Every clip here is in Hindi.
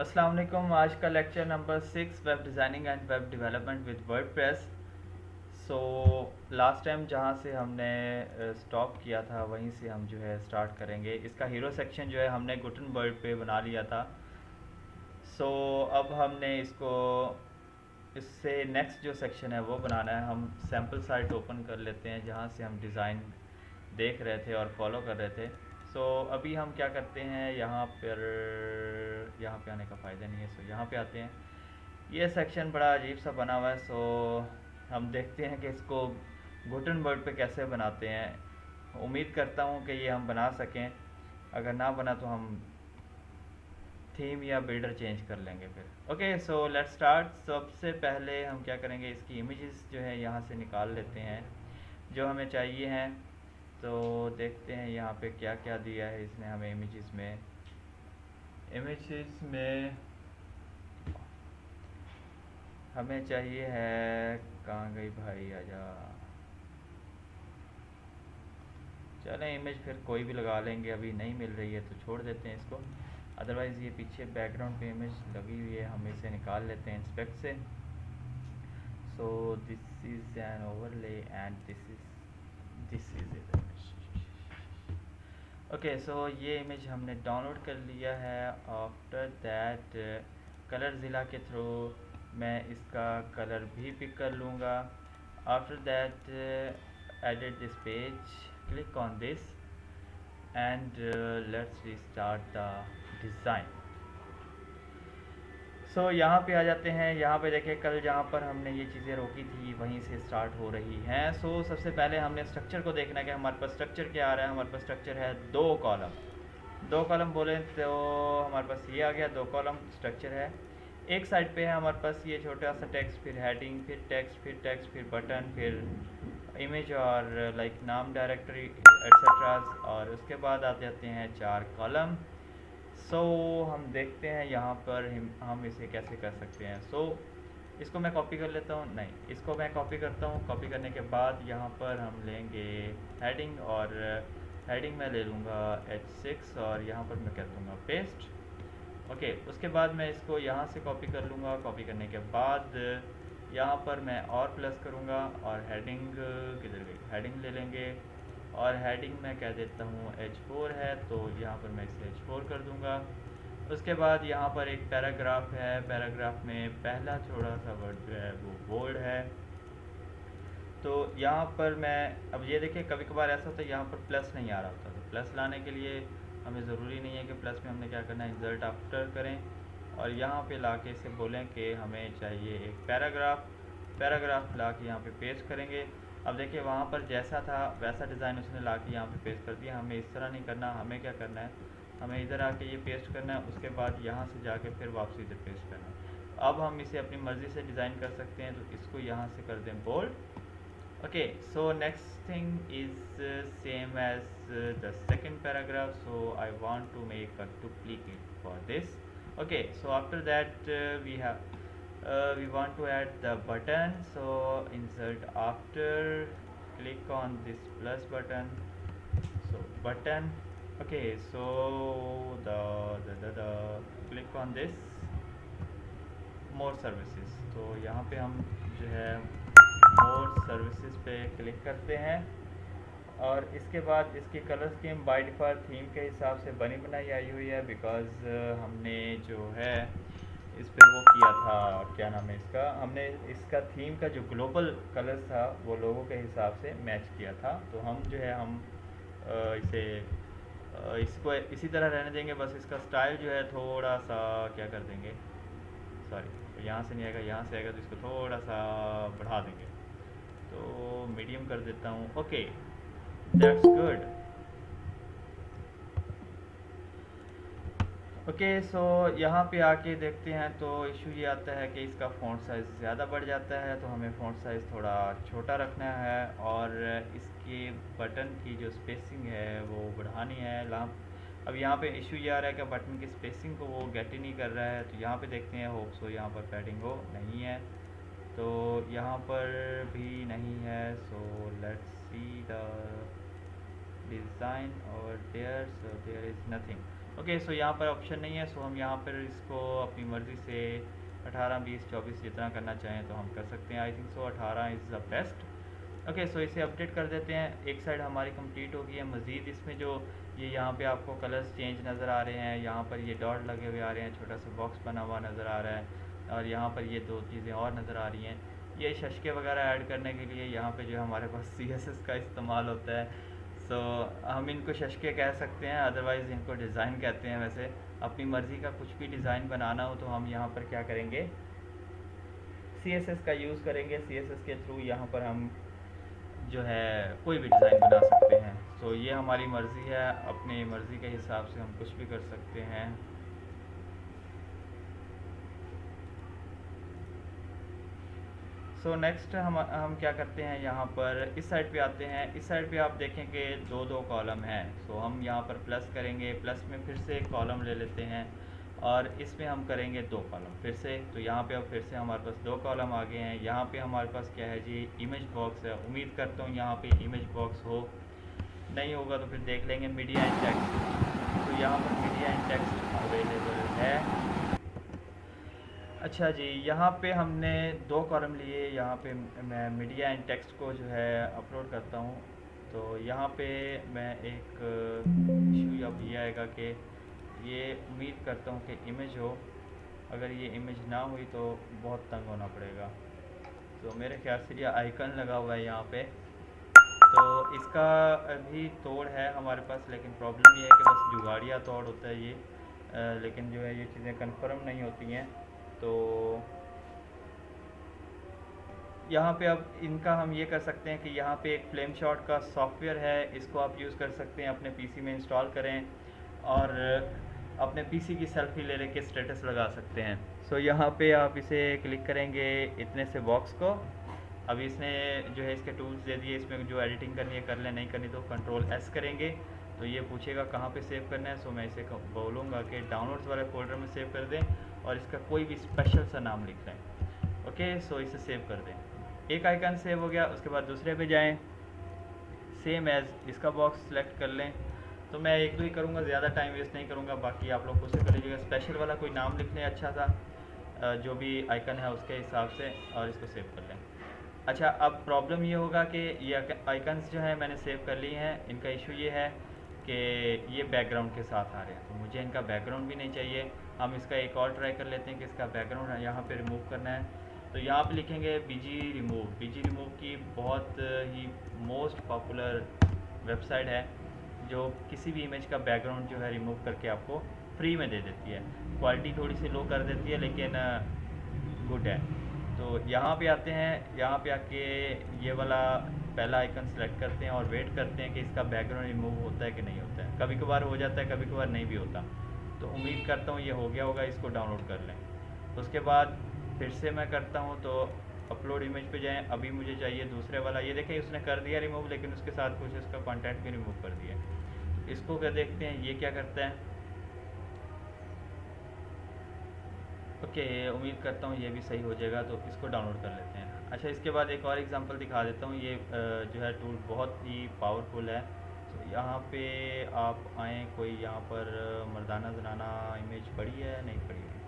अस्सलाम वालेकुम। आज का lecture number 6, web designing and web development with WordPress. So last time जहाँ से हमने स्टॉप किया था वहीं से हम जो है स्टार्ट करेंगे। इसका हीरो सेक्शन जो है हमने गुटनबर्ग पे बना लिया था। सो अब हमने इससे नेक्स्ट जो सेक्शन है वो बनाना है। हम सैम्पल साइट ओपन कर लेते हैं जहाँ से हम डिज़ाइन देख रहे थे और फॉलो कर रहे थे। सो अभी हम क्या करते हैं, यहाँ पे आने का फ़ायदा नहीं है। सो यहाँ पे आते हैं। ये सेक्शन बड़ा अजीब सा बना हुआ है। सो हम देखते हैं कि इसको गुटनबर्ग पे कैसे बनाते हैं। उम्मीद करता हूँ कि ये हम बना सकें। अगर ना बना तो हम थीम या बिल्डर चेंज कर लेंगे फिर। Okay, so let's start. सबसे पहले हम क्या करेंगे, इसकी इमेजेस जो है यहाँ से निकाल लेते हैं जो हमें चाहिए हैं। तो देखते हैं यहाँ पे क्या क्या दिया है इसने हमें इमेजेस में हमें चाहिए है। कहाँ गई भाई, आजा। चलें, इमेज फिर कोई भी लगा लेंगे, अभी नहीं मिल रही है तो छोड़ देते हैं इसको। अदरवाइज़ ये पीछे बैकग्राउंड पे इमेज लगी हुई है, हम इसे निकाल लेते हैं इंस्पेक्ट से। So this is an overlay and this is it. Okay, so ये इमेज हमने डाउनलोड कर लिया है। आफ्टर दैट कलर ज़िला के थ्रू मैं इसका कलर भी पिक कर लूँगा। After that edit this page, click on this and let's restart the design. So यहाँ पे आ जाते हैं। यहाँ पे देखिए, कल जहाँ पर हमने ये चीज़ें रोकी थी वहीं से स्टार्ट हो रही हैं। सो सबसे पहले हमने स्ट्रक्चर को देखना है कि हमारे पास स्ट्रक्चर क्या आ रहा है। हमारे पास स्ट्रक्चर है 2 कॉलम बोले तो हमारे पास ये आ गया। 2 कॉलम स्ट्रक्चर है। एक साइड पे है हमारे पास ये छोटा सा टेक्स्ट, फिर हेडिंग, फिर टेक्स्ट, फिर टेक्स्ट, फिर बटन, फिर इमेज और लाइक नाम, डायरेक्टरी एट्सेट्रा। और उसके बाद आ जाते हैं 4 कॉलम। सो हम देखते हैं यहाँ पर हम इसे कैसे कर सकते हैं। सो इसको मैं कॉपी कर लेता हूँ, नहीं, इसको मैं कॉपी करता हूँ। कॉपी करने के बाद यहाँ पर हम लेंगे हेडिंग, और हेडिंग मैं ले लूँगा H6 और यहाँ पर मैं कर दूँगा पेस्ट। ओके, उसके बाद मैं इसको यहाँ से कॉपी कर लूँगा। कॉपी करने के बाद यहाँ पर मैं और प्लस करूँगा और हेडिंग किधर गई, हेडिंग ले लेंगे। और हेडिंग मैं कह देता हूँ H4 है, तो यहाँ पर मैं इसे H4 कर दूँगा। उसके बाद यहाँ पर एक पैराग्राफ है। पैराग्राफ में पहला छोटा सा वर्ड जो है वो बोल्ड है। तो यहाँ पर मैं अब ये देखिए, कभी कभार ऐसा होता है यहाँ पर प्लस नहीं आ रहा होता। तो प्लस लाने के लिए हमें ज़रूरी नहीं है कि प्लस में हमने क्या करना है, इंसर्ट आफ्टर करें और यहाँ पे ला के इसे बोलें कि हमें चाहिए एक पैराग्राफ ला के यहाँ पे पेस्ट करेंगे। अब देखिए, वहाँ पर जैसा था वैसा डिज़ाइन उसने ला के यहाँ पे पेस्ट कर दिया। हमें इस तरह नहीं करना। हमें क्या करना है, हमें इधर आके ये पेस्ट करना है। उसके बाद यहाँ से जाके फिर वापसी इधर पेस्ट करना है। अब हम इसे अपनी मर्ज़ी से डिज़ाइन कर सकते हैं। तो इसको यहाँ से कर दें bold. Okay, so next thing is same as the second paragraph, so I want to make a duplicate for this. Okay, so after that we want to add the button. So insert after, click on this plus button, so button. Okay, so the click on this more services। तो यहाँ पे हम जो है मोर सर्विसेज पे क्लिक करते हैं और इसके बाद इसकी colour scheme by default theme के हिसाब से बनी बनाई आई हुई है। बिकॉज़ हमने जो है इस पे वो किया था, क्या नाम है इसका, हमने इसका थीम का जो ग्लोबल कलर्स था वो लोगों के हिसाब से मैच किया था। तो हम जो है इसको इसी तरह रहने देंगे। बस इसका स्टाइल जो है थोड़ा सा क्या कर देंगे, सॉरी, तो यहाँ से नहीं आएगा, यहाँ से आएगा, तो इसको थोड़ा सा बढ़ा देंगे। तो मीडियम कर देता हूँ। Okay, that's good. Okay, so यहाँ पे आके देखते हैं तो इशू ये आता है कि इसका फ़ॉन्ट साइज़ ज़्यादा बढ़ जाता है। तो हमें फ़ॉन्ट साइज़ थोड़ा छोटा रखना है और इसके बटन की जो स्पेसिंग है वो बढ़ानी है। अब यहाँ पे इशू ये आ रहा है कि बटन की स्पेसिंग को वो गेट ही नहीं कर रहा है। तो यहाँ पे देखते हैं, होप सो यहाँ पर पैडिंग हो, नहीं है। तो यहाँ पर भी नहीं है। So let's see the design और there, so there is nothing. Okay, so यहाँ पर ऑप्शन नहीं है, सो हम यहाँ पर इसको अपनी मर्ज़ी से 18, 20, 24 जितना करना चाहें तो हम कर सकते हैं। I think so 18 is the best. Okay, so इसे अपडेट कर देते हैं। एक साइड हमारी कंप्लीट हो गई है। मज़ीद इसमें जो ये यहाँ पे आपको कलर्स चेंज नज़र आ रहे हैं, यहाँ पर ये डॉट लगे हुए आ रहे हैं, छोटा सा बॉक्स बना हुआ नज़र आ रहा है, और यहाँ पर ये दो चीज़ें और नज़र आ रही हैं। ये शशके वगैरह ऐड करने के लिए यहाँ पे जो हमारे पास CSS का इस्तेमाल होता है। सो हम इनको शशके कह सकते हैं, अदरवाइज़ इनको डिज़ाइन कहते हैं। वैसे अपनी मर्ज़ी का कुछ भी डिज़ाइन बनाना हो तो हम यहाँ पर क्या करेंगे, CSS का यूज़ करेंगे। CSS के थ्रू यहाँ पर हम जो है कोई भी डिज़ाइन बना सकते हैं। सो ये हमारी मर्ज़ी है, अपनी मर्ज़ी के हिसाब से हम कुछ भी कर सकते हैं। सो नेक्स्ट हम क्या करते हैं, यहाँ पर इस साइड पे आते हैं। इस साइड पे आप देखें कि दो दो कॉलम हैं। सो हम यहाँ पर प्लस करेंगे, प्लस में फिर से एक कॉलम ले लेते हैं और इसमें हम करेंगे दो कॉलम फिर से। तो यहाँ पे अब फिर से हमारे पास दो कॉलम आ गए हैं। यहाँ पे हमारे पास क्या है जी, इमेज बॉक्स है। उम्मीद करता हूँ यहाँ पे इमेज बॉक्स हो, नहीं होगा तो फिर देख लेंगे। मीडिया एंड टेक्स्ट, तो यहाँ पर मीडिया एंड टेक्स्ट अवेलेबल है। अच्छा जी, यहाँ पे हमने दो कॉलम लिए। यहाँ पे मैं मीडिया एंड टेक्स्ट को जो है अपलोड करता हूँ। तो यहाँ पे मैं एक इशू अब ये आएगा कि ये उम्मीद करता हूँ कि इमेज हो। अगर ये इमेज ना हुई तो बहुत तंग होना पड़ेगा। तो मेरे ख्याल से ये आइकन लगा हुआ है यहाँ पे, तो इसका भी तोड़ है हमारे पास, लेकिन प्रॉब्लम ये है कि बस जुगाड़िया तोड़ होता है ये। लेकिन जो है ये चीज़ें कंफर्म नहीं होती हैं। तो यहाँ पे अब इनका हम ये कर सकते हैं कि यहाँ पे एक फ्लेम शॉट का सॉफ्टवेयर है, इसको आप यूज़ कर सकते हैं। अपने पीसी में इंस्टॉल करें और अपने पीसी की सेल्फी ले लेके स्टेटस लगा सकते हैं। सो यहाँ पे आप इसे क्लिक करेंगे इतने से बॉक्स को। अभी इसने जो है इसके टूल्स दे दिए, इसमें जो एडिटिंग करनी है कर लें, नहीं करनी तो Ctrl+S करेंगे। तो ये पूछेगा कहाँ पे सेव करना है। सो मैं इसे बोलूँगा कि डाउनलोड्स वाले फोल्डर में सेव कर दें और इसका कोई भी स्पेशल सा नाम लिख लें। ओके, सो इसे सेव कर दें। एक आइकन सेव हो गया, उसके बाद दूसरे पे जाएं, सेम एज़ इसका बॉक्स सेलेक्ट कर लें। तो मैं एक दो ही करूँगा, ज़्यादा टाइम वेस्ट नहीं करूँगा, बाकी आप लोग खुद से कर लीजिएगा। स्पेशल वाला कोई नाम लिख लें अच्छा सा, जो भी आइकन है उसके हिसाब से, और इसको सेव कर लें। अच्छा, अब प्रॉब्लम ये होगा कि ये आइकन्स जो है मैंने सेव कर लिए हैं। इनका इशू ये है कि ये बैकग्राउंड के साथ आ रहे हैं, तो मुझे इनका बैकग्राउंड भी नहीं चाहिए। हम इसका एक और ट्राई कर लेते हैं कि इसका बैकग्राउंड यहाँ पे रिमूव करना है। तो यहाँ पे लिखेंगे BG रिमूव। BG रिमूव की बहुत ही मोस्ट पॉपुलर वेबसाइट है जो किसी भी इमेज का बैकग्राउंड जो है रिमूव करके आपको फ्री में दे देती है। क्वालिटी थोड़ी सी लो कर देती है, लेकिन गुड है। तो यहाँ पे आते हैं, यहाँ पे आके ये वाला पहला आइकन सेलेक्ट करते हैं और वेट करते हैं कि इसका बैकग्राउंड रिमूव होता है कि नहीं होता है। कभी कभार हो जाता है, कभी कभार नहीं भी होता। तो उम्मीद करता हूँ ये हो गया होगा, इसको डाउनलोड कर लें। उसके बाद फिर से मैं करता हूँ, तो अपलोड इमेज पे जाएं। अभी मुझे चाहिए दूसरे वाला। ये देखें उसने कर दिया रिमूव, लेकिन उसके साथ कुछ इसका कंटेंट भी रिमूव कर दिया। इसको क्या देखते हैं ये क्या करता है। ओके, उम्मीद करता हूँ ये भी सही हो जाएगा, तो इसको डाउनलोड कर लेते हैं। अच्छा, इसके बाद एक और एग्जांपल दिखा देता हूँ। ये जो है टूल बहुत ही पावरफुल है। तो यहाँ पे आप आएँ, कोई यहाँ पर मर्दाना जनाना इमेज पड़ी है, नहीं पड़ी है,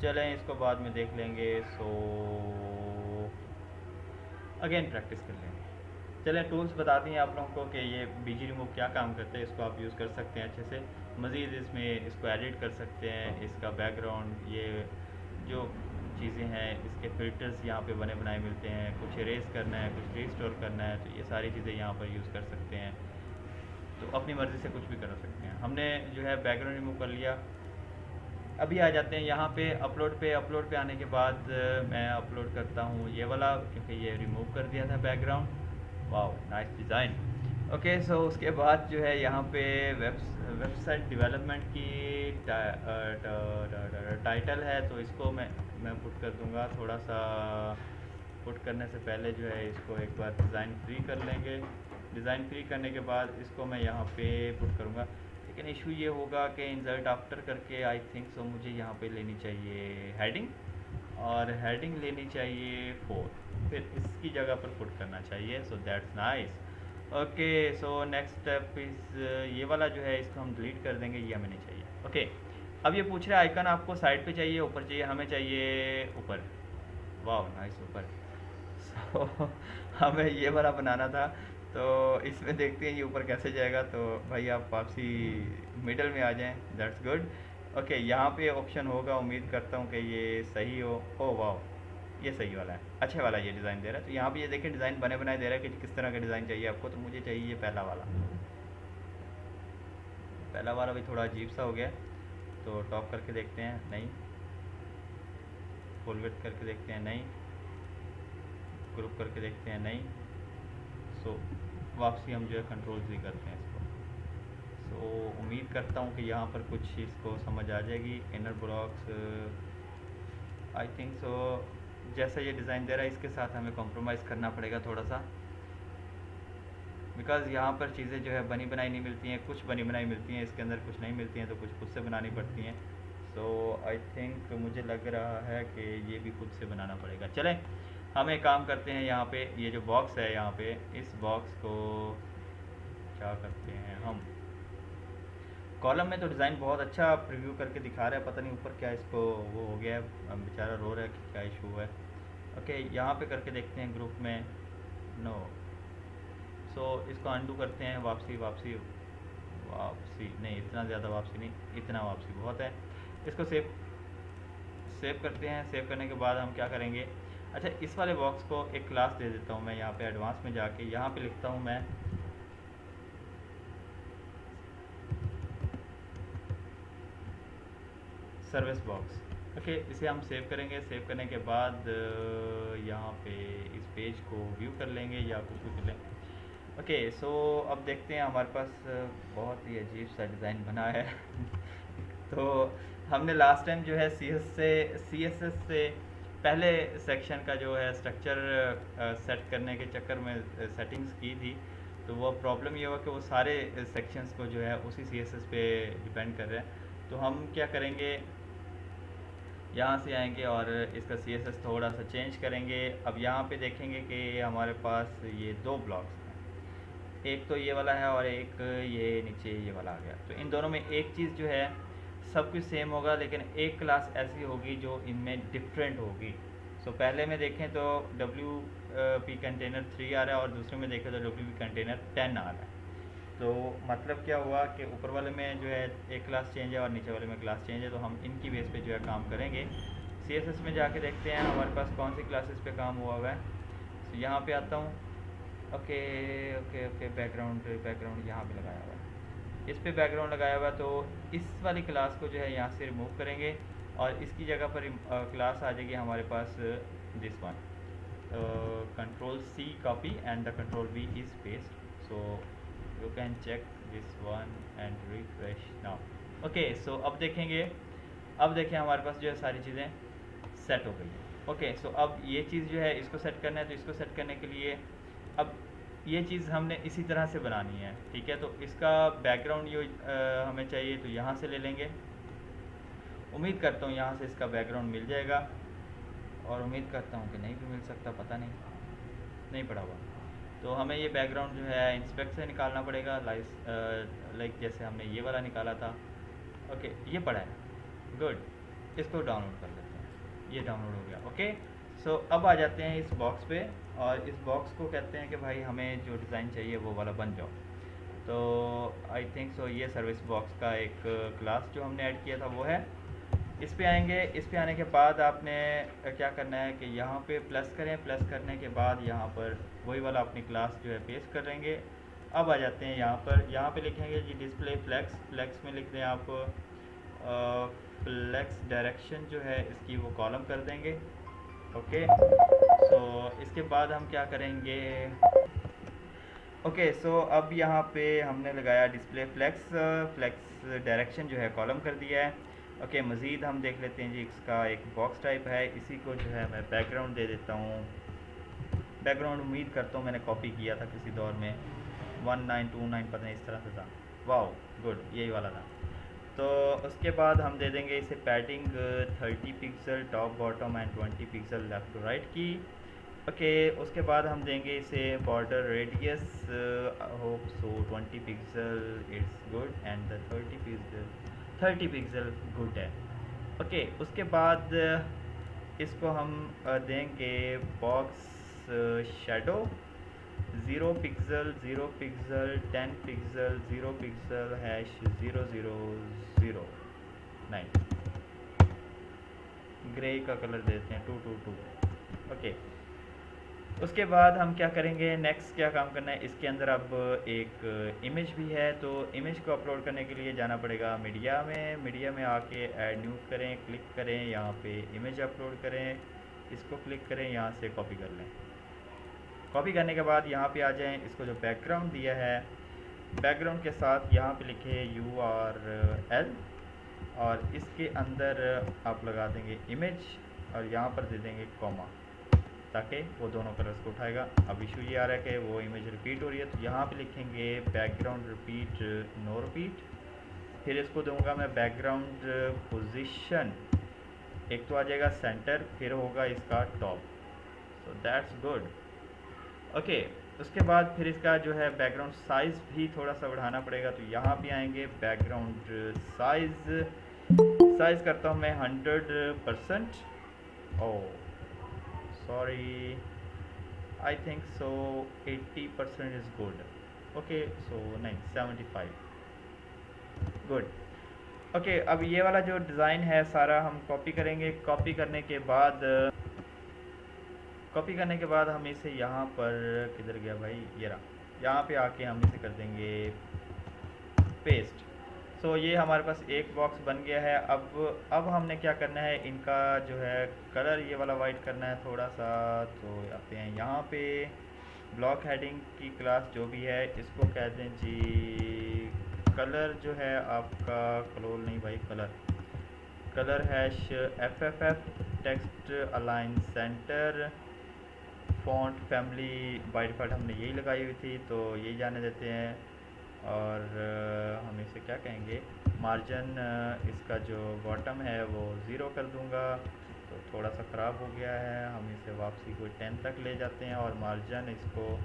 चलें इसको बाद में देख लेंगे। सो अगेन प्रैक्टिस कर लेंगे। चलें, टूल्स बताती हैं आप लोगों को कि ये BG रिमूव क्या काम करते हैं। इसको आप यूज़ कर सकते हैं अच्छे से। मज़ीद इसमें इसको एडिट कर सकते हैं, इसका बैकग्राउंड, ये जो चीज़ें हैं, इसके फ़िल्टर्स यहाँ पे बने बनाए मिलते हैं। कुछ इरेज करना है, कुछ रीस्टोर करना है, तो ये सारी चीज़ें यहाँ पर यूज़ कर सकते हैं। तो अपनी मर्ज़ी से कुछ भी कर सकते हैं। हमने जो है बैकग्राउंड रिमूव कर लिया। अभी आ जाते हैं यहाँ पे अपलोड पे। अपलोड पे आने के बाद मैं अपलोड करता हूँ ये वाला, क्योंकि ये रिमूव कर दिया था background. Wow, nice design. Okay, so उसके बाद जो है यहाँ पे वेबसाइट डेवलपमेंट की टाइटल है, तो इसको मैं पुट कर दूँगा। थोड़ा सा पुट करने से पहले जो है इसको एक बार डिज़ाइन फ्री कर लेंगे। डिज़ाइन फ्री करने के बाद इसको मैं यहाँ पे पुट करूँगा। लेकिन इशू ये होगा कि इंसर्ट आफ्टर करके आई थिंक सो मुझे यहाँ पे लेनी चाहिए हेडिंग, और हेडिंग लेनी चाहिए 4, फिर इसकी जगह पर पुट करना चाहिए। So that's nice. Okay, so next step is ये वाला जो है इसको हम डिलीट कर देंगे, ये हमें नहीं चाहिए। ओके, अब ये पूछ रहा है आइकन आपको साइड पे चाहिए, ऊपर चाहिए, हमें चाहिए ऊपर। वाह नाइस, ऊपर। सो हमें ये वाला बनाना था, तो इसमें देखते हैं ये ऊपर कैसे जाएगा। तो भाई आप वापसी मिडल में आ जाएं, दैट्स गुड। ओके, यहाँ पे ऑप्शन होगा, उम्मीद करता हूँ कि ये सही हो। ओ वाह, ये सही वाला है, अच्छे वाला ये डिज़ाइन दे रहा है। तो यहाँ पे ये देखिए डिज़ाइन बने बनाए दे रहा है कि किस तरह का डिज़ाइन चाहिए आपको। तो मुझे चाहिए ये पहला वाला। पहला वाला भी थोड़ा अजीब सा हो गया, तो टॉप करके देखते हैं, नहीं। फुल विड्थ करके देखते हैं, नहीं। ग्रुप करके देखते हैं, नहीं। सो वापसी हम जो है कंट्रोल Z करते हैं इसको। सो उम्मीद करता हूँ कि यहाँ पर कुछ इसको समझ आ जाएगी। इनर ब्लॉक्स आई थिंक सो, जैसा ये डिज़ाइन दे रहा है इसके साथ हमें कॉम्प्रोमाइज़ करना पड़ेगा थोड़ा सा, बिकॉज़ यहाँ पर चीज़ें जो है बनी बनाई नहीं मिलती हैं। कुछ बनी बनाई मिलती हैं इसके अंदर, कुछ नहीं मिलती हैं, तो कुछ खुद से बनानी पड़ती हैं। सो आई थिंक मुझे लग रहा है कि ये भी खुद से बनाना पड़ेगा। चलें, हम एक काम करते हैं, यहाँ पे ये जो बॉक्स है, यहाँ पे इस बॉक्स को क्या करते हैं हम, कॉलम में तो डिज़ाइन बहुत अच्छा प्रीव्यू करके दिखा रहा है, पता नहीं ऊपर क्या इसको वो हो गया है, बेचारा रो रहा है कि क्या इशू है। ओके, यहाँ पे करके देखते हैं ग्रुप में, नो। सो इसको अंडू करते हैं, वापसी वापसी वापसी, नहीं इतना ज़्यादा वापसी नहीं, इतना वापसी बहुत है। इसको सेव सेव करते हैं। सेव करने के बाद हम क्या करेंगे, अच्छा इस वाले बॉक्स को एक क्लास दे देता हूँ मैं। यहाँ पे एडवांस में जाके यहाँ पे लिखता हूँ मैं सर्विस बॉक्स। ओके, इसे हम सेव करेंगे। सेव करने के बाद यहाँ पे इस पेज को व्यू कर लेंगे या कुछ भी कर लेंगे। ओके, सो अब देखते हैं, हमारे पास बहुत ही अजीब सा डिज़ाइन बना है तो हमने लास्ट टाइम जो है सी एस एस से पहले सेक्शन का जो है स्ट्रक्चर सेट करने के चक्कर में सेटिंग्स की थी। तो वो प्रॉब्लम ये हुआ कि वो सारे सेक्शंस को जो है उसी सी एस एस पे डिपेंड कर रहे हैं। तो हम क्या करेंगे, यहाँ से आएंगे और इसका सी एस एस थोड़ा सा चेंज करेंगे। अब यहाँ पे देखेंगे कि हमारे पास ये दो ब्लॉक्स हैं, एक तो ये वाला है और एक ये नीचे ये वाला आ गया। तो इन दोनों में एक चीज़ जो है सब कुछ सेम होगा, लेकिन एक क्लास ऐसी होगी जो इनमें डिफरेंट होगी। सो पहले में देखें तो डब्ल्यू पी कंटेनर 3 आ रहा है और दूसरे में देखें तो डब्ल्यू पी कंटेनर 10 आ रहा है। तो मतलब क्या हुआ कि ऊपर वाले में जो है एक क्लास चेंज है और नीचे वाले में क्लास चेंज है। तो हम इनकी बेस पे जो है काम करेंगे। CSS में जाके देखते हैं हमारे पास कौन सी क्लासेस पे काम हुआ हुआ है। तो यहाँ पे आता हूँ। ओके ओके ओके, बैकग्राउंड यहाँ पे लगाया हुआ है, इस पे बैकग्राउंड लगाया हुआ है। तो इस वाली क्लास को जो है यहाँ से रिमूव करेंगे और इसकी जगह पर क्लास आ जाएगी हमारे पास this one. Control C copy and the control V is paste. So you can check this one and refresh now। Okay, so अब देखेंगे, अब देखें हमारे पास जो है सारी चीज़ें सेट हो गई हैं। ओके, सो अब ये चीज़ जो है इसको सेट करना है। तो इसको सेट करने के लिए अब ये चीज़ हमने इसी तरह से बनानी है, ठीक है। तो इसका बैकग्राउंड ये हमें चाहिए, तो यहाँ से ले लेंगे। उम्मीद करता हूँ यहाँ से इसका बैकग्राउंड मिल जाएगा और उम्मीद करता हूँ कि नहीं भी मिल सकता, पता नहीं पड़ा हुआ। तो हमें ये बैकग्राउंड जो है इंस्पेक्ट से निकालना पड़ेगा, लाइक जैसे हमने ये वाला निकाला था। ओके, ये पड़ा है, गुड। इसको डाउनलोड कर लेते हैं, ये डाउनलोड हो गया। ओके, सो अब आ जाते हैं इस बॉक्स पे और इस बॉक्स को कहते हैं कि भाई हमें जो डिज़ाइन चाहिए वो वाला बन जाओ। तो आई थिंक सो ये सर्विस बॉक्स का एक क्लास जो हमने ऐड किया था वो है। इस पे आएंगे। इस पे आने के बाद आपने क्या करना है कि यहाँ पे प्लस करें। प्लस करने के बाद यहाँ पर वही वाला अपनी क्लास जो है पेस्ट करेंगे। अब आ जाते हैं यहाँ पे लिखेंगे जी डिस्प्ले फ्लेक्स। फ्लेक्स में लिख दें आप फ्लेक्स डायरेक्शन जो है इसकी वो कॉलम कर देंगे। ओके, सो इसके बाद हम क्या करेंगे, ओके सो अब यहाँ पे हमने लगाया डिस्प्ले फ्लेक्स, फ्लेक्स डायरेक्शन जो है कॉलम कर दिया है। ओके, मज़ीद हम देख लेते हैं जी, इसका एक बॉक्स टाइप है, इसी को जो है मैं बैकग्राउंड दे देता हूँ। बैकग्राउंड उम्मीद करता हूँ मैंने कॉपी किया था किसी दौर में, 1929 पता नहीं इस तरह से था। वाओ गुड, यही वाला था। तो उसके बाद हम दे देंगे इसे padding 30 pixel top bottom and 20 pixel left to right की। ओके, उसके बाद हम देंगे इसे border radius hope so 20 pixel it's good and the 30 pixel good है। ओके, उसके बाद इसको हम देंगे box shadow 0 pixel 10 pixel 0 pixel #0009 grey का कलर देते हैं 222। ओके, उसके बाद हम क्या करेंगे, नेक्स्ट क्या काम करना है, इसके अंदर अब एक इमेज भी है, तो इमेज को अपलोड करने के लिए जाना पड़ेगा मीडिया में आके ऐड न्यू करें, क्लिक करें, यहाँ पे इमेज अपलोड करें, इसको क्लिक करें, यहाँ से कॉपी कर लें। कॉपी करने के बाद यहाँ पे आ जाएं, इसको जो बैकग्राउंड दिया है बैकग्राउंड के साथ यहाँ पे लिखे URL और इसके अंदर आप लगा देंगे इमेज और यहाँ पर दे देंगे कॉमा, ताकि वो दोनों कलर्स को उठाएगा। अब इशू ये आ रहा है कि वो इमेज रिपीट हो रही है, तो यहाँ पे लिखेंगे बैकग्राउंड रिपीट नो रिपीट। फिर इसको दूंगा मैं बैकग्राउंड पोजीशन, एक तो आ जाएगा सेंटर, फिर होगा इसका top. So that's good. Okay, उसके बाद फिर इसका जो है बैकग्राउंड साइज़ भी थोड़ा सा बढ़ाना पड़ेगा, तो यहाँ पे आएंगे बैकग्राउंड साइज़ करता हूँ मैं 100%। Oh sorry, I think so 80% is good. Okay, so नहीं 75 गुड। ओके, अब ये वाला जो डिज़ाइन है सारा हम कॉपी करेंगे। कॉपी करने के बाद हम इसे यहाँ पर, किधर गया भाई, ये रहा, यहाँ पे आके हम इसे कर देंगे पेस्ट। सो ये हमारे पास एक बॉक्स बन गया है। अब हमने क्या करना है, इनका जो है कलर ये वाला वाइट करना है थोड़ा सा। तो आते हैं यहाँ पे, ब्लॉक हेडिंग की क्लास जो भी है इसको कह दें जी कलर, जो है आपका क्लोल नहीं भाई, colour hash FFF text align centre font family by default हमने यही लगाई हुई थी, तो यही जाने देते हैं। और हम इसे क्या कहेंगे, मार्जिन इसका जो बॉटम है वो 0 कर दूंगा, तो थोड़ा सा ख़राब हो गया है, हम इसे वापसी कोई 10 तक ले जाते हैं और मार्जिन इसको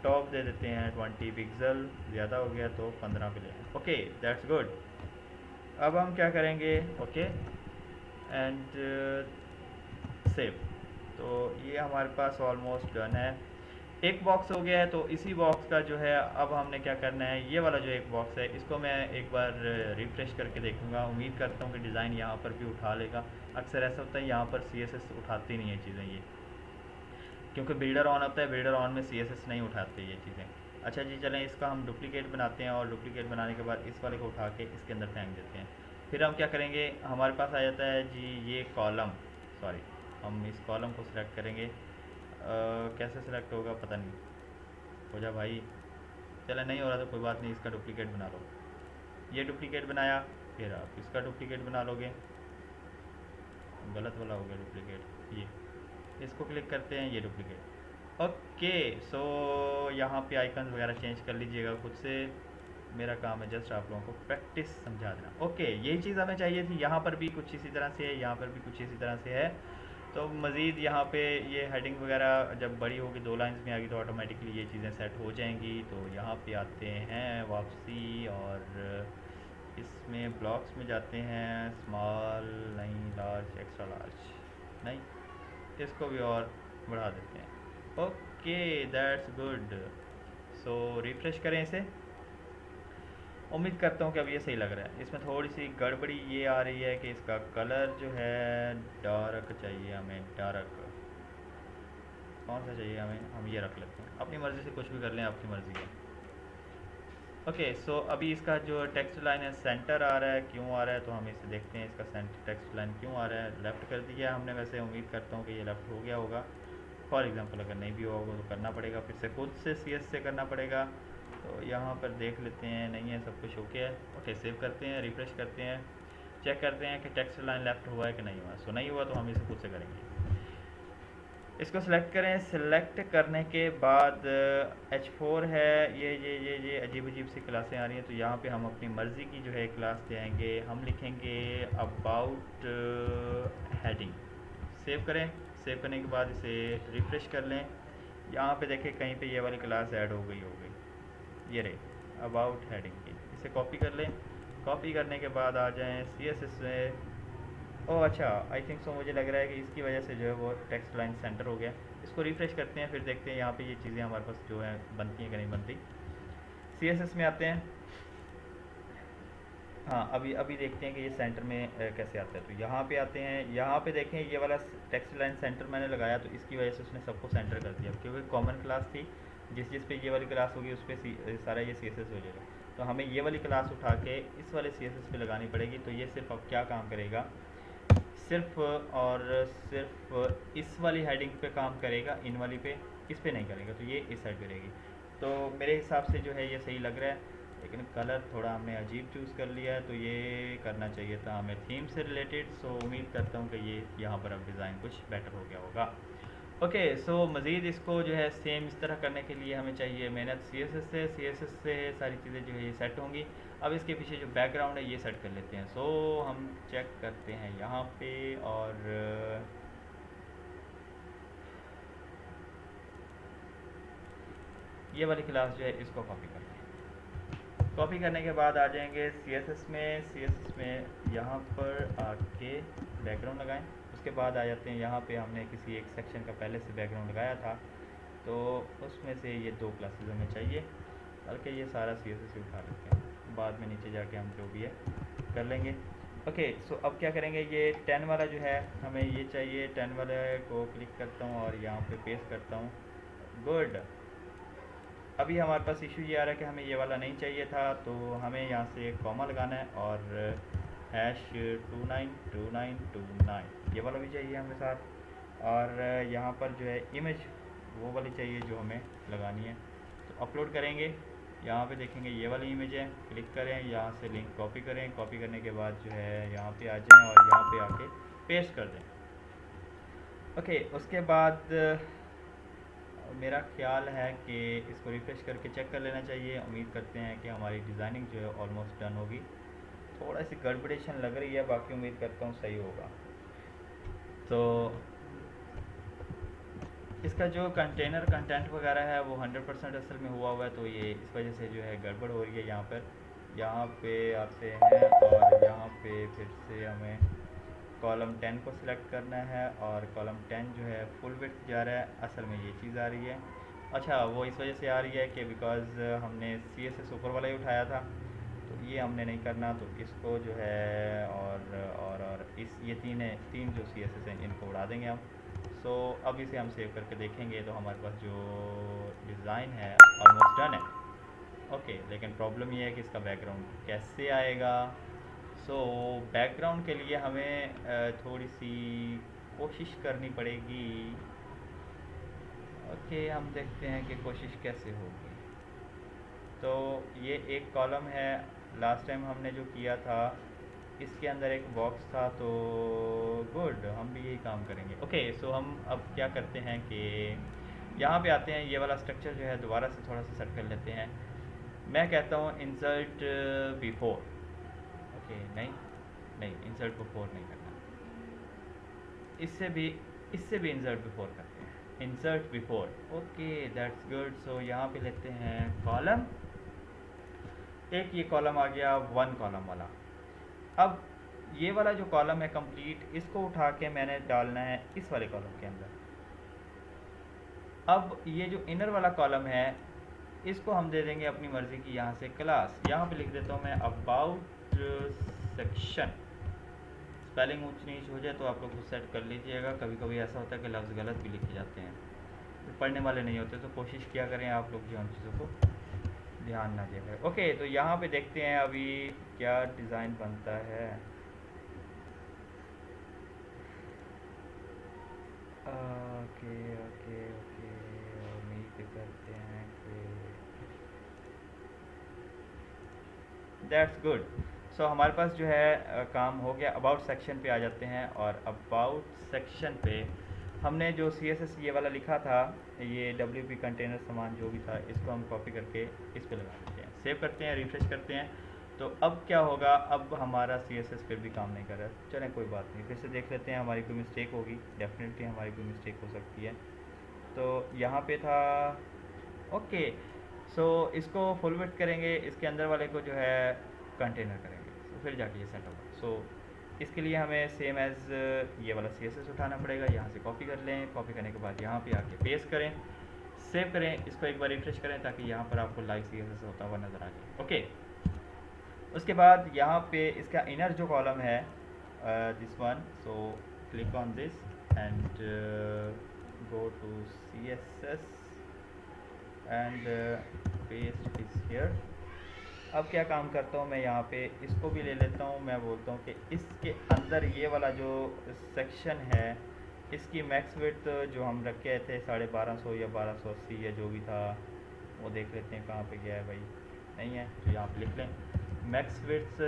टॉप दे देते हैं 20 पिक्सल, ज़्यादा हो गया तो 15 पे ले। Okay, that's good. अब हम क्या करेंगे, ओके एंड सेव। तो ये हमारे पास ऑलमोस्ट डन है, एक बॉक्स हो गया है। तो इसी बॉक्स का जो है अब हमने क्या करना है, ये वाला जो एक बॉक्स है इसको मैं एक बार रिफ्रेश करके देखूंगा। उम्मीद करता हूँ कि डिज़ाइन यहाँ पर भी उठा लेगा। अक्सर ऐसा होता है यहाँ पर CSS उठाती नहीं है चीज़ें ये, क्योंकि बिल्डर ऑन होता है, बिल्डर ऑन में CSS नहीं उठाते ये चीज़ें। अच्छा जी, चलें इसका हम डुप्लीकेट बनाते हैं और डुप्लीकेट बनाने के बाद इस वाले को उठा के इसके अंदर फेंक देते हैं। फिर हम क्या करेंगे, हमारे पास आ जाता है जी ये कॉलम, सॉरी हम इस कॉलम को सिलेक्ट करेंगे। कैसे सिलेक्ट होगा पता नहीं, हो जा भाई, चले नहीं हो रहा तो कोई बात नहीं, इसका डुप्लीकेट बना लो। ये डुप्लीकेट बनाया, फिर आप इसका डुप्लीकेट बना लोगे, गलत वाला हो गया डुप्लीकेट, ये इसको क्लिक करते हैं, ये डुप्लीकेट। ओके, सो यहाँ पे आइकन वगैरह चेंज कर लीजिएगा खुद से, मेरा काम है जस्ट आप लोगों को प्रैक्टिस समझा देना। ओके, यही चीज़ हमें चाहिए थी। यहाँ पर भी कुछ इसी तरह से है, यहाँ पर भी कुछ इसी तरह से है। तो मज़ीद यहाँ पे ये हेडिंग वगैरह जब बड़ी होगी, 2 लाइंस में आ गई, तो ऑटोमेटिकली ये चीज़ें सेट हो जाएंगी। तो यहाँ पे आते हैं वापसी और इसमें ब्लॉक्स में जाते हैं, स्मॉल नहीं, लार्ज, एक्स्ट्रा लार्ज नहीं, इसको भी और बढ़ा देते हैं। Okay, that's good. So refresh करें इसे, उम्मीद करता हूँ कि अब ये सही लग रहा है। इसमें थोड़ी सी गड़बड़ी ये आ रही है कि इसका कलर जो है डार्क चाहिए हमें, डार्क कौन सा चाहिए हमें, हम ये रख लेते हैं। अपनी मर्ज़ी से कुछ भी कर लें, आपकी मर्ज़ी है। ओके, सो अभी इसका जो टेक्स्ट लाइन है सेंटर आ रहा है, क्यों आ रहा है, तो हम इसे देखते हैं इसका सेंटर टेक्स्ट लाइन क्यों आ रहा है। लेफ़्ट कर दिया हमने, वैसे उम्मीद करता हूँ कि ये लेफ़्ट हो गया होगा। फॉर एग्ज़ाम्पल अगर नहीं भी होगा तो करना पड़ेगा, फिर से खुद से CS से करना पड़ेगा। तो यहाँ पर देख लेते हैं, नहीं है, सब कुछ ओके है। ओके, सेव करते हैं, रिफ्रेश करते हैं, चेक करते हैं कि टेक्स्ट लाइन लेफ़्ट हुआ है कि नहीं हुआ। सो नहीं हुआ तो हम इसे खुद से करेंगे। इसको सिलेक्ट करें, सिलेक्ट करने के बाद H4 है, ये अजीब अजीब सी क्लासें आ रही हैं। तो यहाँ पे हम अपनी मर्ज़ी की जो है क्लास देंगे, हम लिखेंगे अबाउट हेडिंग। सेव करें, सेव करने के बाद इसे रिफ़्रेश कर लें। यहाँ पे देखें कहीं पे ये वाली क्लास ऐड हो गई, ये रही अबाउट हेडिंग की। इसे कॉपी कर लें। कॉपी करने के बाद आ जाएं CSS में। ओह अच्छा, आई थिंक सो मुझे लग रहा है कि इसकी वजह से जो है वो टेक्स्ट लाइन सेंटर हो गया। इसको रिफ़्रेश करते हैं, फिर देखते हैं यहाँ पे ये चीज़ें हमारे पास जो है बनती हैं कि नहीं बनती। CSS में आते हैं। हाँ, अभी देखते हैं कि ये सेंटर में कैसे आता है। तो यहाँ पे आते हैं, यहाँ पे देखें ये वाला टेक्स्ट लाइन सेंटर मैंने लगाया, तो इसकी वजह से उसने सबको सेंटर कर दिया, क्योंकि कॉमन क्लास थी। जिस पे ये वाली क्लास होगी उस पर सारा ये CSS हो जाएगा। तो हमें ये वाली क्लास उठा के इस वाले CSS पे लगानी पड़ेगी। तो ये सिर्फ अब क्या काम करेगा, सिर्फ और सिर्फ इस वाली हेडिंग पे काम करेगा, इन वाली पे, इस पे नहीं करेगा। तो ये इस साइड पे रहेगी। तो मेरे हिसाब से जो है ये सही लग रहा है, लेकिन कलर थोड़ा हमने अजीब चूज़ कर लिया है। तो ये करना चाहिए था हमें थीम से रिलेटेड। सो उम्मीद करता हूँ कि ये यहाँ पर अब डिज़ाइन कुछ बेटर हो गया होगा। ओके, सो मज़ीद इसको जो है सेम इस तरह करने के लिए हमें चाहिए मेहनत CSS से सारी चीज़ें जो है ये सेट होंगी। अब इसके पीछे जो बैकग्राउंड है ये सेट कर लेते हैं। सो हम चेक करते हैं यहाँ पे, और ये वाली क्लास जो है इसको कॉपी करते हैं। कॉपी करने के बाद आ जाएंगे CSS में यहाँ पर आके बैकग्राउंड लगाएं। उसके बाद आ जाते हैं यहाँ पे, हमने किसी एक सेक्शन का पहले से बैकग्राउंड लगाया था, तो उसमें से ये 2 क्लासेस हमें चाहिए, बल्कि ये सारा CSS उठा लेते हैं, बाद में नीचे जाके हम जो भी है कर लेंगे। ओके, सो अब क्या करेंगे, ये 10 वाला जो है हमें ये चाहिए। 10 वाले को क्लिक करता हूँ और यहाँ पे पेस्ट करता हूँ। गुड। अभी हमारे पास इशू ये आ रहा है कि हमें ये वाला नहीं चाहिए था, तो हमें यहाँ से एक कॉमा लगाना है और #292929 ये वाला भी चाहिए हमें साथ। और यहाँ पर जो है इमेज वो वाली चाहिए जो हमें लगानी है। तो अपलोड करेंगे, यहाँ पे देखेंगे ये वाली इमेज है, क्लिक करें, यहाँ से लिंक कॉपी करें। कॉपी करने के बाद जो है यहाँ पे आ जाएं और यहाँ पे आके पेस्ट कर दें। ओके, उसके बाद मेरा ख्याल है कि इसको रिफ्रेश करके चेक कर लेना चाहिए। उम्मीद करते हैं कि हमारी डिज़ाइनिंग जो है ऑलमोस्ट डन होगी। थोड़ा सी गड़बड़ेशन लग रही है, बाकी उम्मीद करता हूँ सही होगा। तो इसका जो कंटेंट वगैरह है वो 100% असल में हुआ है, तो ये इस वजह से जो है गड़बड़ हो रही है। यहाँ पे आते हैं और यहाँ पे फिर से हमें कॉलम 10 को सिलेक्ट करना है, और कॉलम 10 जो है फुल विड्थ जा रहा है, असल में ये चीज़ आ रही है। अच्छा, वो इस वजह से आ रही है कि बिकॉज़ हमने CSS ऊपर वाला ही उठाया था, तो ये हमने नहीं करना। तो इसको जो है और इस ये तीन जो CSS हैं इनको उड़ा देंगे हम। सो अब इसे हम सेव करके देखेंगे, तो हमारे पास जो डिज़ाइन है ऑलमोस्ट डन है। ओके, लेकिन प्रॉब्लम ये है कि इसका बैकग्राउंड कैसे आएगा। सो बैकग्राउंड के लिए हमें थोड़ी सी कोशिश करनी पड़ेगी। ओके, हम देखते हैं कि कोशिश कैसे होगी। तो ये एक कॉलम है, लास्ट टाइम हमने जो किया था इसके अंदर एक बॉक्स था, तो गुड, हम भी यही काम करेंगे। ओके, सो हम अब क्या करते हैं कि यहाँ पे आते हैं, ये वाला स्ट्रक्चर जो है दोबारा से थोड़ा सा सेट कर लेते हैं। मैं कहता हूँ इंसर्ट बिफोर। ओके, नहीं, इंसर्ट बिफोर नहीं करना, इससे भी इंसर्ट बिफोर करते हैं। Insert before, okay, that's good. So यहाँ पे लेते हैं कॉलम, एक ये कॉलम आ गया 1 कॉलम वाला। अब ये वाला जो कॉलम है कंप्लीट, इसको उठा के मैंने डालना है इस वाले कॉलम के अंदर। अब ये जो इनर वाला कॉलम है इसको हम दे देंगे अपनी मर्ज़ी की यहाँ से क्लास। यहाँ पे लिख देता हूँ मैं अबाउट सेक्शन। स्पेलिंग ऊंच नीच हो जाए तो आप लोग खुद सेट कर लीजिएगा। कभी कभी ऐसा होता है कि लफ्ज़ गलत भी लिखे जाते हैं, तो पढ़ने वाले नहीं होते, तो कोशिश किया करें आप लोग जो उन चीज़ों को ध्यान ना दिया करें। ओके, तो यहाँ पे देखते हैं अभी क्या डिज़ाइन बनता है। ओके ओके ओके, उम्मीद करते हैं कि दैट्स गुड। सो हमारे पास जो है काम हो गया। अबाउट सेक्शन पे आ जाते हैं, और अबाउट सेक्शन पे हमने जो CSS ये वाला लिखा था, ये WP कंटेनर सामान जो भी था, इसको हम कॉपी करके इस पे लगा देते हैं। सेव करते हैं, रिफ्रेश करते हैं, तो अब क्या होगा, अब हमारा CSS फिर भी काम नहीं कर रहा है। चलें कोई बात नहीं, फिर से देख लेते हैं, हमारी कोई मिस्टेक होगी, डेफिनेटली हमारी कोई मिस्टेक हो सकती है। तो यहाँ पे था, ओके। सो इसको फुल विड्थ करेंगे, इसके अंदर वाले को जो है कंटेनर करेंगे, तो फिर जाके ये सेट होगा। सो इसके लिए हमें सेम एज़ ये वाला CSS उठाना पड़ेगा, यहाँ से कॉपी कर लें, कॉपी करने के बाद यहाँ पे आके पेस्ट करें, सेव करें, इसको एक बार रिफ्रेश करें ताकि यहाँ पर आपको लाइव CSS होता हुआ नज़र आ जाए। ओके, उसके बाद यहाँ पे इसका इनर जो कॉलम है, this one, so click on this and go to CSS and paste is here. अब क्या काम करता हूँ मैं, यहाँ पे इसको भी ले लेता हूँ, मैं बोलता हूँ कि इसके अंदर ये वाला जो सेक्शन है, इसकी मैक्स विड्थ जो हम रखे थे 1250 या 1280 या जो भी था, वो देख लेते हैं कहाँ पे गया है भाई, नहीं है तो यहाँ पे लिख लें। मैक्स विड्थ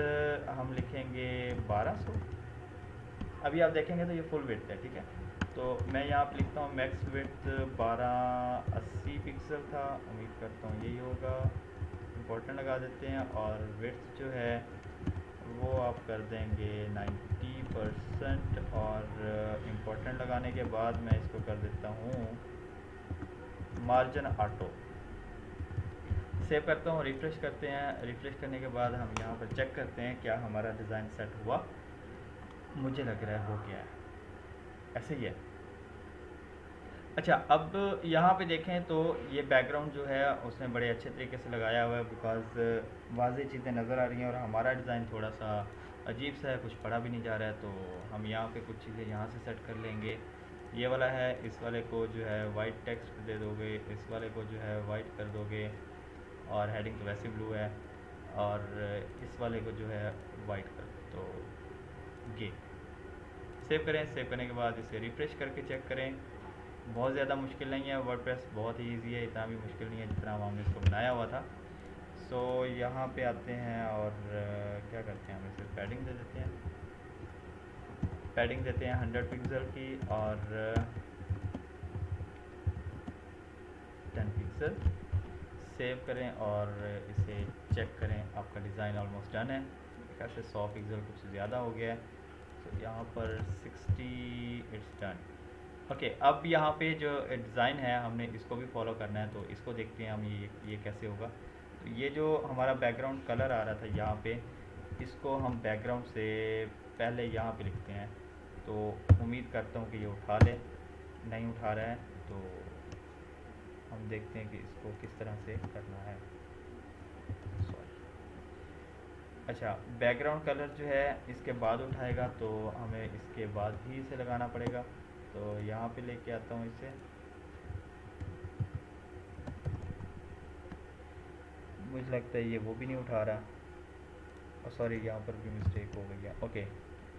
हम लिखेंगे 1200। अभी आप देखेंगे तो ये फुल विड्थ है, ठीक है। तो मैं यहाँ पे लिखता हूँ मैक्स विड्थ 1280 पिक्सल था, उम्मीद करता हूँ यही होगा। इम्पोर्टेंट लगा देते हैं और विड्थ जो है वो आप कर देंगे 90%, और इम्पोर्टेंट लगाने के बाद मैं इसको कर देता हूँ मार्जिन ऑटो। सेव करता हूँ, रिफ्रेश करते हैं, रिफ्रेश करने के बाद हम यहाँ पर चेक करते हैं क्या हमारा डिज़ाइन सेट हुआ। मुझे लग रहा है हो गया है, ऐसे ही है। अच्छा, अब यहाँ पे देखें तो ये बैकग्राउंड जो है उसने बड़े अच्छे तरीके से लगाया हुआ है, बिकॉज़ वाज़ेह चीज़ें नज़र आ रही हैं और हमारा डिज़ाइन थोड़ा सा अजीब सा है, कुछ पढ़ा भी नहीं जा रहा है। तो हम यहाँ पे कुछ चीज़ें यहाँ से सेट कर लेंगे। ये वाला है, इस वाले को जो है वाइट टेक्स्ट दे दोगे, इस वाले को जो है वाइट कर दोगे, और हेडिंग तो वैसे ब्लू है, और इस वाले को जो है वाइट कर दो। तो ये सेव करें, सेव करने के बाद इसे रिफ्रेश करके चेक करें। बहुत ज़्यादा मुश्किल नहीं है, वर्डप्रेस बहुत ही ईजी है, इतना भी मुश्किल नहीं है जितना हमने इसको बनाया हुआ था। सो यहाँ पे आते हैं और क्या करते हैं, हम इसे पैडिंग दे देते हैं, पैडिंग देते हैं 100 पिक्सल की और 10 पिक्सल। सेव करें और इसे चेक करें, आपका डिज़ाइन ऑलमोस्ट डन है। कैसे 100 पिक्सल कुछ ज़्यादा हो गया है, तो यहाँ पर 60, इट्स डन। ओके, अब यहाँ पे जो डिज़ाइन है हमने इसको भी फॉलो करना है, तो इसको देखते हैं हम ये कैसे होगा। तो ये जो हमारा बैकग्राउंड कलर आ रहा था यहाँ पे, इसको हम बैकग्राउंड से पहले यहाँ पे लिखते हैं। तो उम्मीद करता हूँ कि ये उठा ले, नहीं उठा रहा है, तो हम देखते हैं कि इसको किस तरह से करना है। सॉरी, अच्छा, बैकग्राउंड कलर जो है इसके बाद उठाएगा, तो हमें इसके बाद ही इसे लगाना पड़ेगा। तो यहाँ पे लेके आता हूँ इसे, मुझे लगता है ये वो भी नहीं उठा रहा, और सॉरी यहाँ पर भी मिस्टेक हो गई है। ओके,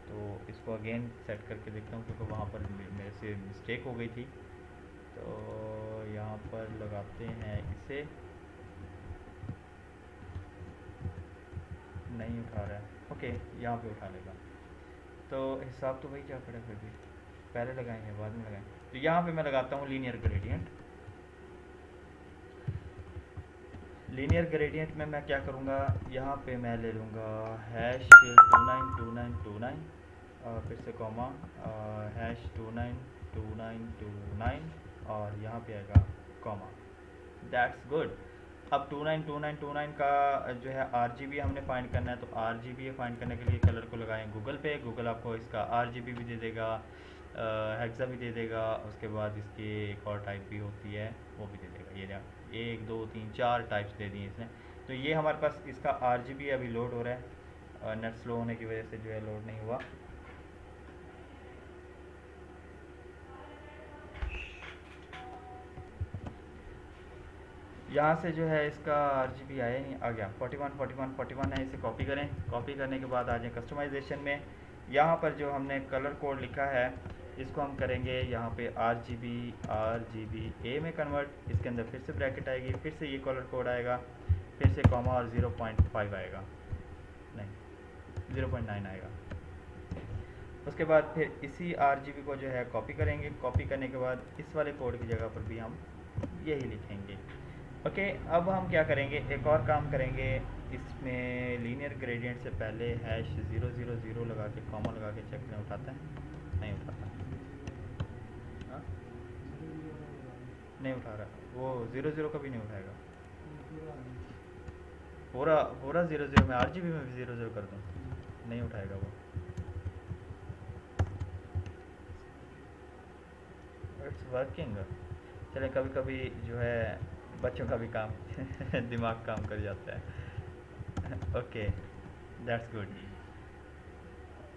तो इसको अगेन सेट करके देखता हूँ, क्योंकि वहाँ पर मेरे से मिस्टेक हो गई थी। तो यहाँ पर लगाते हैं इसे, नहीं उठा रहा है। ओके, यहाँ पे उठा लेगा, तो हिसाब तो वही क्या पड़े, फिर भी पहले लगाएंगे बाद में लगाएंगे। तो यहाँ पे मैं लगाता हूँ लीनियर ग्रेडियंट। लीनियर ग्रेडियंट में मैं क्या करूँगा, यहाँ पे मैं ले लूँगा #292929 और फिर से कॉमा #292929 और यहाँ पे आएगा कॉमा। That's good. अब 292929 का जो है RGB हमने फाइंड करना है, तो RGB फाइंड करने के लिए कलर को लगाएं गूगल पे। गूगल आपको इसका RGB भी दे देगा, हेक्सा भी दे देगा, उसके बाद इसकी एक और टाइप भी होती है वो भी दे देगा। ये 1 2 3 4 टाइप्स दे दिए इसने। तो ये हमारे पास इसका RGB अभी लोड हो रहा है, नेट स्लो होने की वजह से जो है लोड नहीं हुआ। यहाँ से जो है इसका RGB आया नहीं, आ गया 41 है। इसे कॉपी करें, कॉपी करने के बाद आ जाए कस्टमाइजेशन में। यहाँ पर जो हमने कलर कोड लिखा है इसको हम करेंगे यहाँ पे RGB A में कन्वर्ट। इसके अंदर फिर से ब्रैकेट आएगी, फिर से ये कलर कोड आएगा, फिर से कॉमा और 0.5 आएगा, नहीं 0.9 आएगा। उसके बाद फिर इसी RGB को जो है कॉपी करेंगे। कॉपी करने के बाद इस वाले कोड की जगह पर भी हम यही लिखेंगे। ओके, अब हम क्या करेंगे, एक और काम करेंगे। इसमें लीनियर ग्रेडियंट से पहले हैश 000 लगा के कॉमा लगा के चेक में उठाता है, नहीं उठाता। हाँ, नहीं उठा रहा वो, 00 का भी नहीं उठाएगा। पूरा पूरा 00 में RGB में भी 00 कर दूँ, नहीं उठाएगा वो। It's working. चले, कभी कभी जो है बच्चों का भी काम दिमाग काम कर जाता है। Okay, that's good.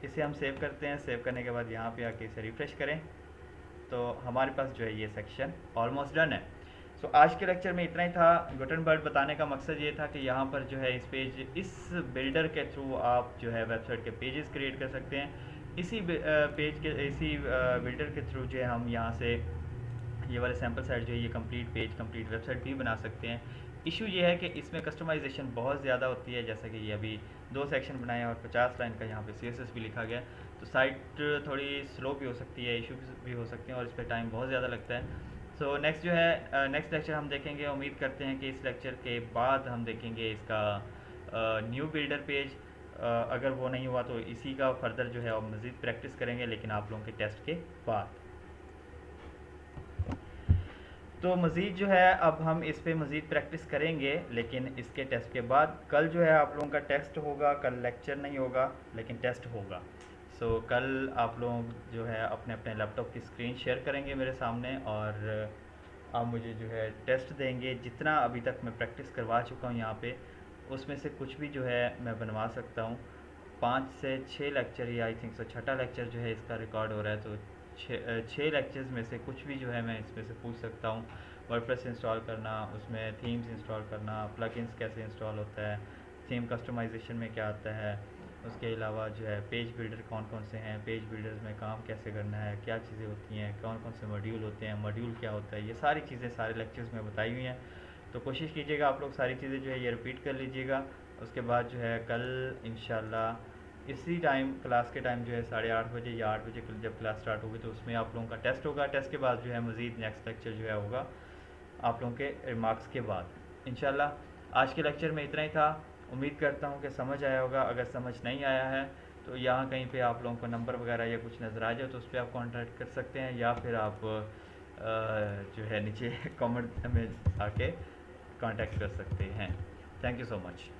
इसे हम सेव करते हैं। सेव करने के बाद यहाँ पे आके इसे रिफ्रेश करें तो हमारे पास जो है ये सेक्शन ऑलमोस्ट डन है। सो आज के लेक्चर में इतना ही था। गुटनबर्ग बताने का मकसद ये था कि यहाँ पर जो है इस बिल्डर के थ्रू आप जो है वेबसाइट के पेजेस क्रिएट कर सकते हैं। इसी बिल्डर के थ्रू जो है हम यहाँ से ये वाले सैम्पल साइट जो है ये कंप्लीट पेज, कंप्लीट वेबसाइट भी बना सकते हैं। इशू ये है कि इसमें कस्टमाइजेशन बहुत ज़्यादा होती है, जैसा कि ये अभी 2 सेक्शन बनाए और 50 लाइन का यहाँ पे CSS भी लिखा गया, तो साइट थोड़ी स्लो भी हो सकती है, इशू भी हो सकते हैं और इस पर टाइम बहुत ज़्यादा लगता है। सो नेक्स्ट जो है नेक्स्ट लेक्चर हम देखेंगे। उम्मीद करते हैं कि इस लेक्चर के बाद हम देखेंगे इसका न्यू बिल्डर पेज। अगर वो नहीं हुआ तो इसी का फर्दर जो है और मज़ीद प्रैक्टिस करेंगे, लेकिन आप लोगों के टेस्ट के बाद। तो मज़ीद जो है अब हम इस पे मज़ीद प्रैक्टिस करेंगे, लेकिन इसके टेस्ट के बाद। कल जो है आप लोगों का टेस्ट होगा, कल लेक्चर नहीं होगा लेकिन टेस्ट होगा। सो कल आप लोग जो है अपने अपने लैपटॉप की स्क्रीन शेयर करेंगे मेरे सामने और आप मुझे जो है टेस्ट देंगे। जितना अभी तक मैं प्रैक्टिस करवा चुका हूँ यहाँ पे, उसमें से कुछ भी जो है मैं बनवा सकता हूँ। 5 से 6 लेक्चर, या आई थिंक सो छठा लेक्चर जो है इसका रिकॉर्ड हो रहा है, तो 6 लेक्चर्स में से कुछ भी जो है मैं इसमें से पूछ सकता हूँ। वर्डप्रेस इंस्टॉल करना, उसमें थीम्स इंस्टॉल करना, प्लगइन्स कैसे इंस्टॉल होता है, थीम कस्टमाइजेशन में क्या आता है, उसके अलावा जो है पेज बिल्डर कौन कौन से हैं, पेज बिल्डर्स में काम कैसे करना है, क्या चीज़ें होती हैं, कौन कौन से मॉड्यूल होते हैं, मॉड्यूल क्या होता है, ये सारी चीज़ें सारे लेक्चर्स में बताई हुई हैं। तो कोशिश कीजिएगा आप लोग सारी चीज़ें जो है ये रिपीट कर लीजिएगा। उसके बाद जो है कल इंशाल्लाह इसी टाइम, क्लास के टाइम जो है 8:30 बजे या 8 बजे जब क्लास स्टार्ट होगी, तो उसमें आप लोगों का टेस्ट होगा। टेस्ट के बाद जो है मज़ीद नेक्स्ट लेक्चर जो है होगा आप लोगों के रिमार्क्स के बाद इंशाल्लाह। आज के लेक्चर में इतना ही था। उम्मीद करता हूँ कि समझ आया होगा। अगर समझ नहीं आया है तो यहाँ कहीं पे आप लोगों को नंबर वगैरह या कुछ नज़र आ जाए तो उस पर आप कॉन्टैक्ट कर सकते हैं, या फिर आप जो है नीचे कमेंट में आके कांटेक्ट कर सकते हैं। Thank you so much.